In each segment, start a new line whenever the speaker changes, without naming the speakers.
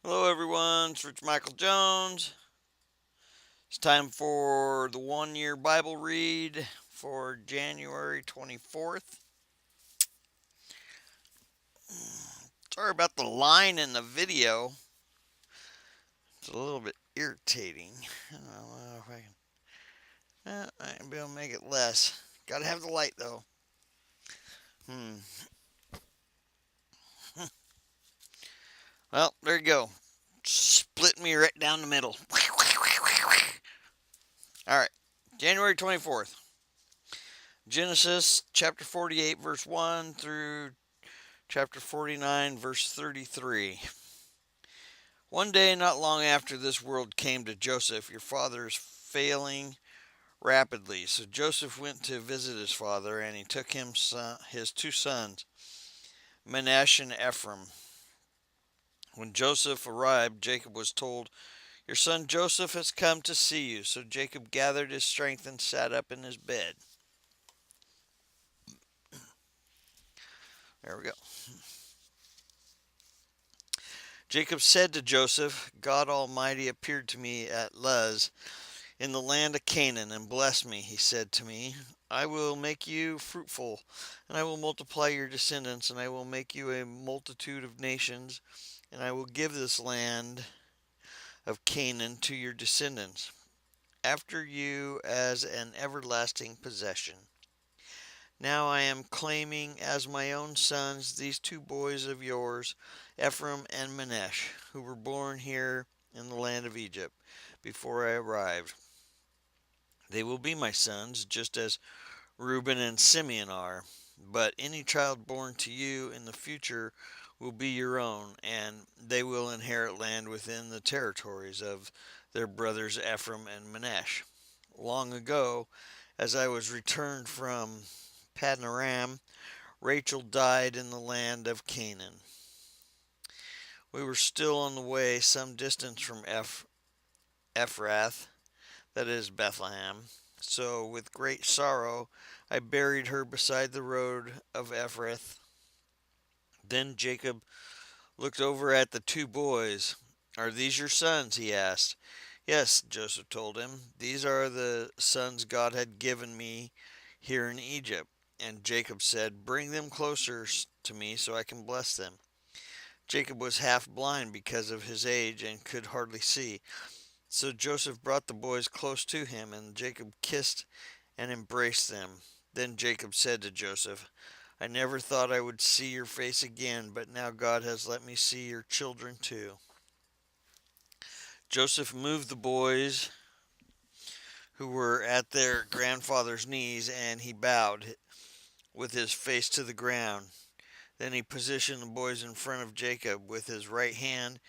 Hello, everyone. It's Rich Michael Jones. It's time for the 1 year Bible read for January 24th. Sorry about the line in the video. It's a little bit irritating. I don't know if I can. I can be able to make it less. Gotta have the light though. Hmm. Well, there you go. Split me right down the middle. All right. January 24th. Genesis chapter 48, verse 1 through chapter 49, verse 33. One day, not long after this world came to Joseph, your father is failing rapidly. So Joseph went to visit his father, and he took him his two sons, Manasseh and Ephraim. When Joseph arrived, Jacob was told, "Your son Joseph has come to see you." So Jacob gathered his strength and sat up in his bed. There we go. Jacob said to Joseph, "God Almighty appeared to me at Luz in the land of Canaan and blessed me. He said to me, I will make you fruitful, and I will multiply your descendants, and I will make you a multitude of nations, and I will give this land of Canaan to your descendants after you as an everlasting possession. Now I am claiming as my own sons these two boys of yours, Ephraim and Manasseh, who were born here in the land of Egypt before I arrived. They will be my sons, just as Reuben and Simeon are. But any child born to you in the future will be your own, and they will inherit land within the territories of their brothers Ephraim and Manasseh. Long ago, as I was returned from Padanaram, Rachel died in the land of Canaan. We were still on the way some distance from Ephrath, that is Bethlehem. So with great sorrow I buried her beside the road of Ephrath. Then Jacob looked over at the two boys. Are these your sons? He asked. Yes, Joseph told him. These are the sons God had given me here in Egypt. And Jacob said, Bring them closer to me so I can bless them. Jacob was half blind because of his age and could hardly see. So Joseph brought the boys close to him, and Jacob kissed and embraced them. Then Jacob said to Joseph, I never thought I would see your face again, but now God has let me see your children too. Joseph moved the boys who were at their grandfather's knees, and he bowed with his face to the ground. Then he positioned the boys in front of Jacob. With his right hand,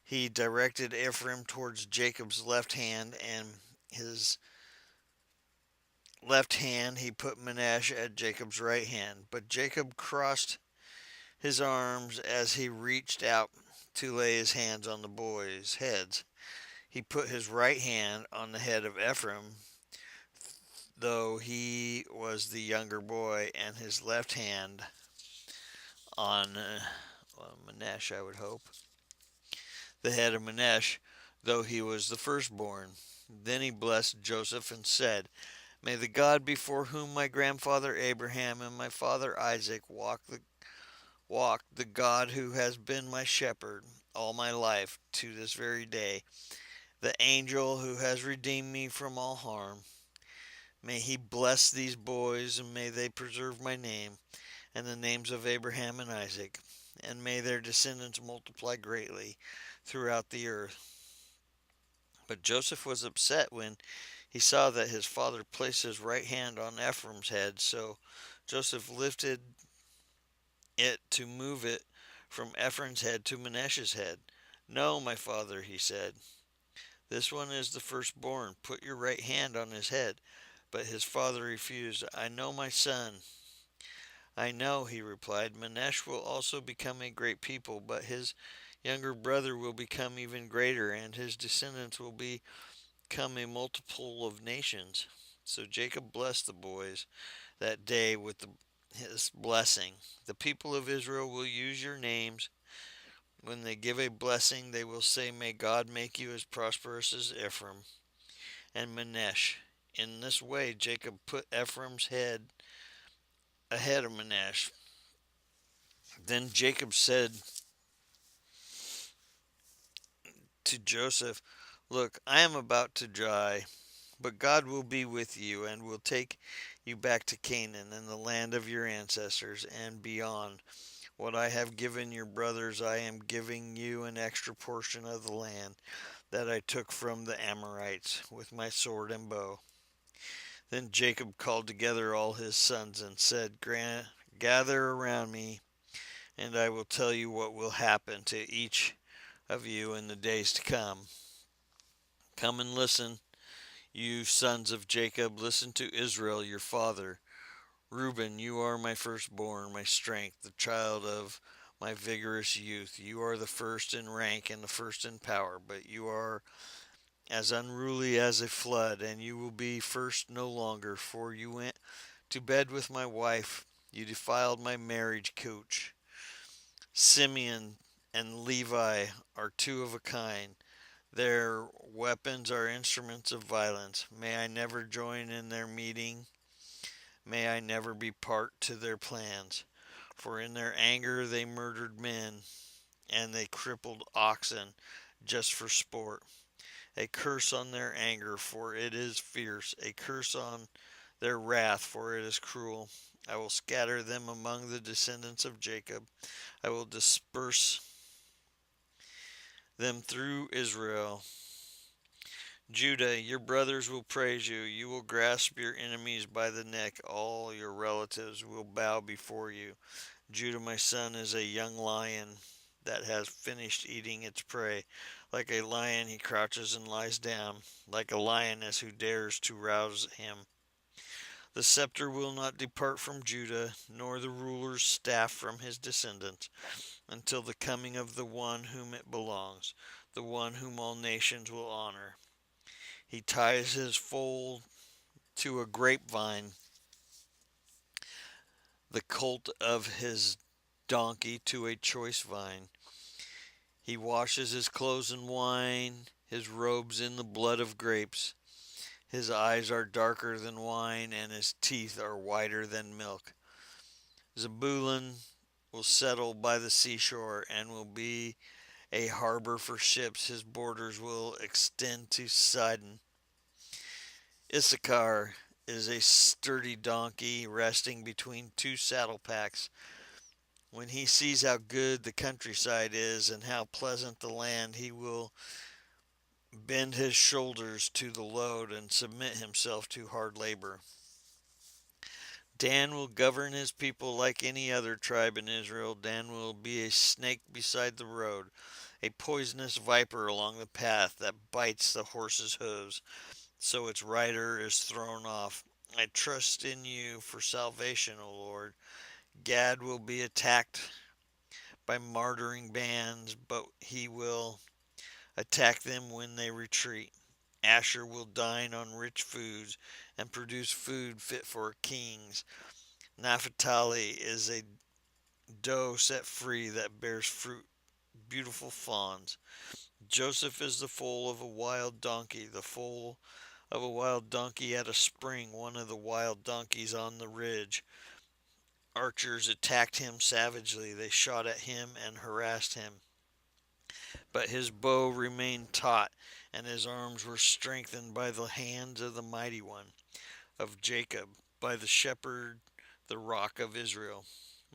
he directed Ephraim towards Jacob's left hand, and his left hand he put Manasseh at Jacob's right hand. But Jacob crossed his arms as he reached out to lay his hands on the boys' heads. He put his right hand on the head of Ephraim, though he was the younger boy, and his left hand on Manasseh, I would hope, the head of Manasseh, though he was the firstborn. Then he blessed Joseph and said, May the God before whom my grandfather Abraham and my father Isaac walked, the God who has been my shepherd all my life to this very day, the angel who has redeemed me from all harm. May he bless these boys, and may they preserve my name and the names of Abraham and Isaac, and may their descendants multiply greatly throughout the earth. But Joseph was upset when he saw that his father placed his right hand on Ephraim's head, so Joseph lifted it to move it from Ephraim's head to Manasseh's head. No, my father, he said, this one is the firstborn. Put your right hand on his head. But his father refused. I know, my son. I know, he replied. Manasseh will also become a great people, but his younger brother will become even greater, and his descendants will become a multiple of nations. So Jacob blessed the boys that day with his blessing. The people of Israel will use your names When they give a blessing, they will say, May God make you as prosperous as Ephraim and Manasseh. In this way, Jacob put Ephraim's head ahead of Manasseh. Then Jacob said to Joseph, Look, I am about to die, but God will be with you and will take you back to Canaan and the land of your ancestors and beyond. What I have given your brothers, I am giving you an extra portion of the land that I took from the Amorites with my sword and bow. Then Jacob called together all his sons and said, Gather around me, and I will tell you what will happen to each of you in the days to come. Come and listen, you sons of Jacob, listen to Israel your father. Reuben, you are my firstborn, my strength, the child of my vigorous youth. You are the first in rank and the first in power, but you are as unruly as a flood, and you will be first no longer, for you went to bed with my wife. You defiled my marriage couch. Simeon and Levi are two of a kind. Their weapons are instruments of violence. May I never join in their meeting. May I never be part to their plans. For in their anger they murdered men, and they crippled oxen just for sport. A curse on their anger, for it is fierce. A curse on their wrath, for it is cruel. I will scatter them among the descendants of Jacob. I will disperse them through Israel. Judah, your brothers will praise you. You will grasp your enemies by the neck. All your relatives will bow before you. Judah, my son, is a young lion that has finished eating its prey. Like a lion, he crouches and lies down, like a lioness who dares to rouse him. The scepter will not depart from Judah, nor the ruler's staff from his descendants, until the coming of the one whom it belongs, the one whom all nations will honor. He ties his foal to a grapevine, the colt of his donkey to a choice vine. He washes his clothes in wine, his robes in the blood of grapes. His eyes are darker than wine, and his teeth are whiter than milk. Zebulun will settle by the seashore and will be a harbor for ships. His borders will extend to Sidon. Issachar is a sturdy donkey resting between two saddle packs. When he sees how good the countryside is and how pleasant the land, he will bend his shoulders to the load and submit himself to hard labor. Dan will govern his people like any other tribe in Israel. Dan will be a snake beside the road, a poisonous viper along the path that bites the horse's hooves, so its rider is thrown off. I trust in you for salvation, O Lord. Gad will be attacked by martyring bands, but he will attack them when they retreat. Asher will dine on rich foods and produce food fit for kings. Naphtali is a doe set free that bears fruit, beautiful fawns. Joseph is the foal of a wild donkey, the foal of a wild donkey at a spring, one of the wild donkeys on the ridge. Archers attacked him savagely. They shot at him and harassed him. But his bow remained taut, and his arms were strengthened by the hands of the mighty one of Jacob, by the shepherd, the rock of Israel.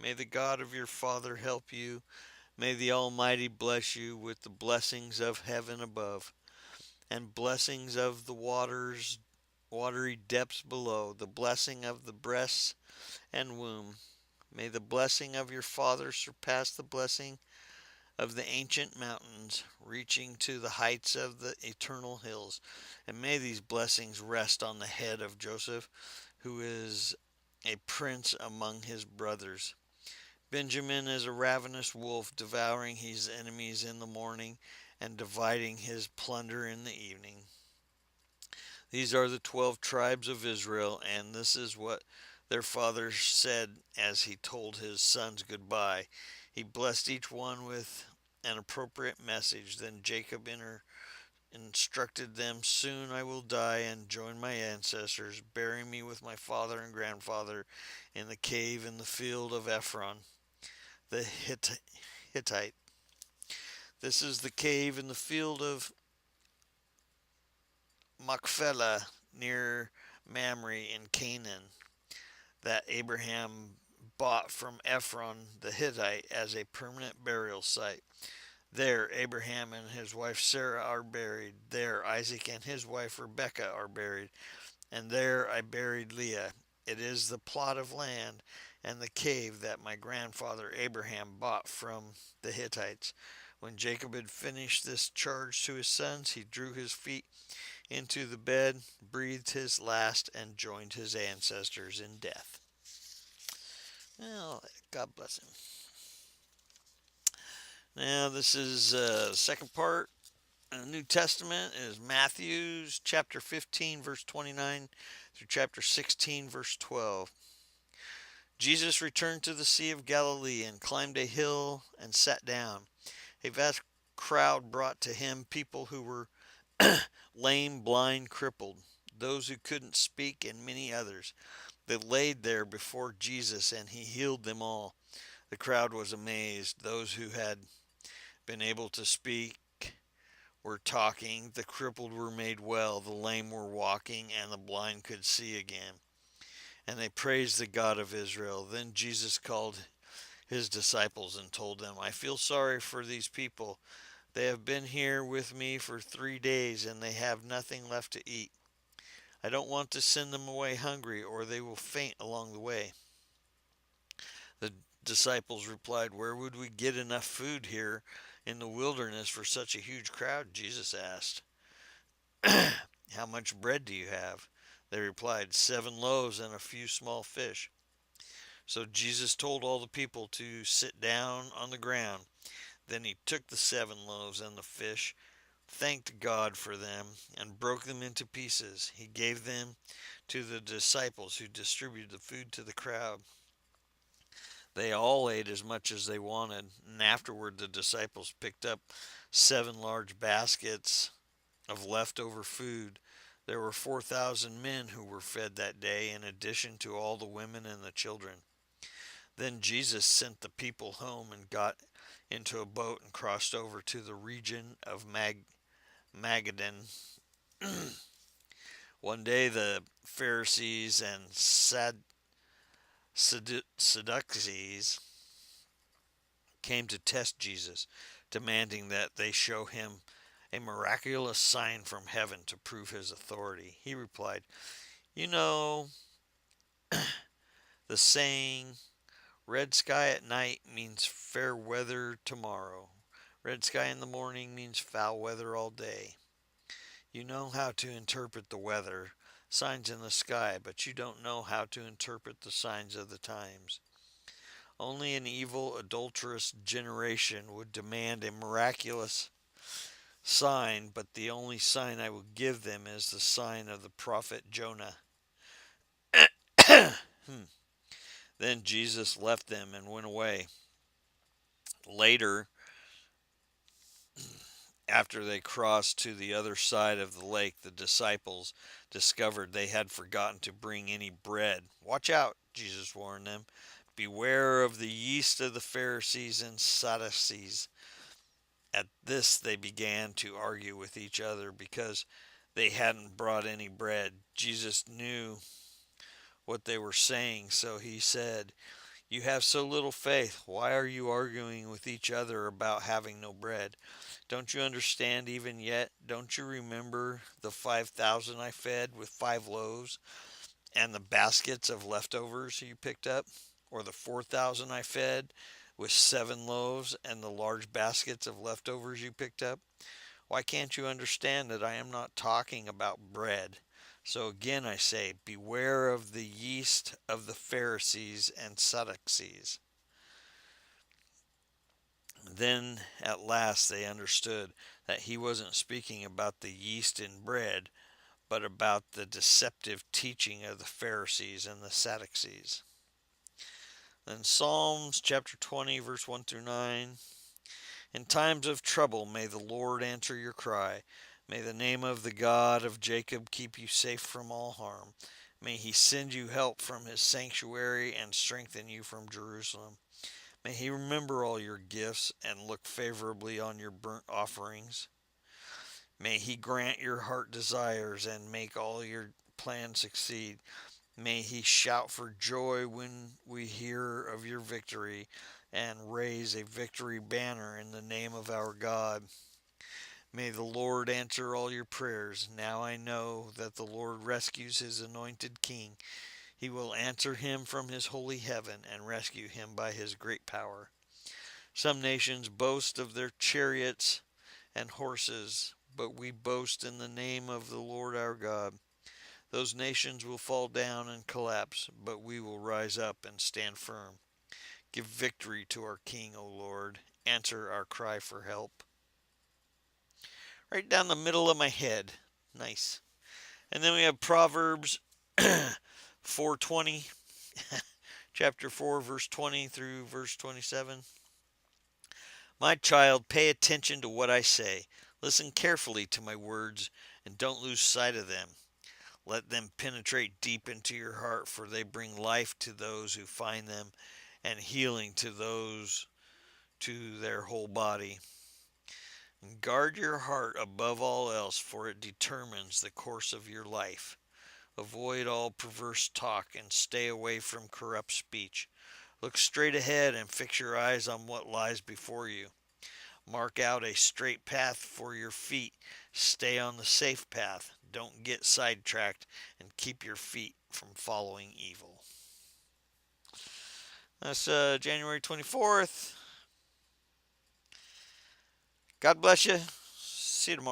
May the God of your father help you. May the Almighty bless you with the blessings of heaven above, and blessings of the watery depths below, the blessing of the breasts and womb. May the blessing of your father surpass the blessing of the ancient mountains, reaching to the heights of the eternal hills. And may these blessings rest on the head of Joseph, who is a prince among his brothers. Benjamin is a ravenous wolf, devouring his enemies in the morning and dividing his plunder in the evening. These are the 12 tribes of Israel, and this is what their father said as he told his sons goodbye. He blessed each one with an appropriate message. Then Jacob instructed them, "Soon I will die and join my ancestors. Bury me with my father and grandfather in the cave in the field of Ephron the Hittite." This is the cave in the field of Machpelah near Mamre in Canaan that Abraham bought from Ephron the Hittite as a permanent burial site. There, Abraham and his wife Sarah are buried. There, Isaac and his wife Rebekah are buried. And there I buried Leah. It is the plot of land and the cave that my grandfather Abraham bought from the Hittites. When Jacob had finished this charge to his sons, he drew his feet into the bed, breathed his last, and joined his ancestors in death. Well, God bless him. Now, this is the second part. The New Testament is Matthew's chapter 15, verse 29 through chapter 16, verse 12. Jesus returned to the Sea of Galilee and climbed a hill and sat down. A vast crowd brought to him people who were lame, blind, crippled, those who couldn't speak, and many others. They laid there before Jesus, and he healed them all. The crowd was amazed. Those who had been able to speak were talking, the crippled were made well, the lame were walking, and the blind could see again. And they praised the God of Israel. Then Jesus called his disciples and told them, "I feel sorry for these people. They have been here with me for 3 days, and they have nothing left to eat. I don't want to send them away hungry, or they will faint along the way." The disciples replied, "Where would we get enough food here in the wilderness for such a huge crowd?" Jesus asked, "How much bread do you have?" They replied, 7 loaves and a few small fish. So Jesus told all the people to sit down on the ground. Then he took the 7 loaves and the fish, thanked God for them, and broke them into pieces. He gave them to the disciples, who distributed the food to the crowd. They all ate as much as they wanted, and afterward the disciples picked up 7 large baskets of leftover food. There were 4,000 men who were fed that day, in addition to all the women and the children. Then Jesus sent the people home and got into a boat and crossed over to the region of Magadan. One day the Pharisees and Sadducees came to test Jesus, demanding that they show him a miraculous sign from heaven to prove his authority. He replied, "You know the saying, red sky at night means fair weather tomorrow. Red sky in the morning means foul weather all day. You know how to interpret the weather, signs in the sky, but you don't know how to interpret the signs of the times. Only an evil, adulterous generation would demand a miraculous sign, but the only sign I will give them is the sign of the prophet Jonah." Then Jesus left them and went away. Later, after they crossed to the other side of the lake, the disciples discovered they had forgotten to bring any bread. "Watch out," Jesus warned them. "Beware of the yeast of the Pharisees and Sadducees." At this, they began to argue with each other because they hadn't brought any bread. Jesus knew what they were saying, so he said, "You have so little faith. Why are you arguing with each other about having no bread? Don't you understand even yet? Don't you remember the 5,000 I fed with 5 loaves and the baskets of leftovers you picked up? Or the 4,000 I fed with 7 loaves and the large baskets of leftovers you picked up? Why can't you understand that I am not talking about bread? So again I say, beware of the yeast of the Pharisees and Sadducees." Then at last they understood that he wasn't speaking about the yeast in bread, but about the deceptive teaching of the Pharisees and the Sadducees. Then Psalms chapter 20, verse 1 through 9. In times of trouble, may the Lord answer your cry. May the name of the God of Jacob keep you safe from all harm. May he send you help from his sanctuary and strengthen you from Jerusalem. May he remember all your gifts and look favorably on your burnt offerings. May he grant your heart desires and make all your plans succeed. May he shout for joy when we hear of your victory and raise a victory banner in the name of our God. May the Lord answer all your prayers. Now I know that the Lord rescues his anointed king. He will answer him from his holy heaven and rescue him by his great power. Some nations boast of their chariots and horses, but we boast in the name of the Lord our God. Those nations will fall down and collapse, but we will rise up and stand firm. Give victory to our King, O Lord. Answer our cry for help. Right down the middle of my head. Nice. And then we have Proverbs 4:20, chapter 4, verse 20 through verse 27. My child, pay attention to what I say. Listen carefully to my words and don't lose sight of them. Let them penetrate deep into your heart, for they bring life to those who find them and healing to those to their whole body. Guard your heart above all else, for it determines the course of your life. Avoid all perverse talk and stay away from corrupt speech. Look straight ahead and fix your eyes on what lies before you. Mark out a straight path for your feet. Stay on the safe path. Don't get sidetracked and keep your feet from following evil. That's January 24th. God bless you. See you tomorrow.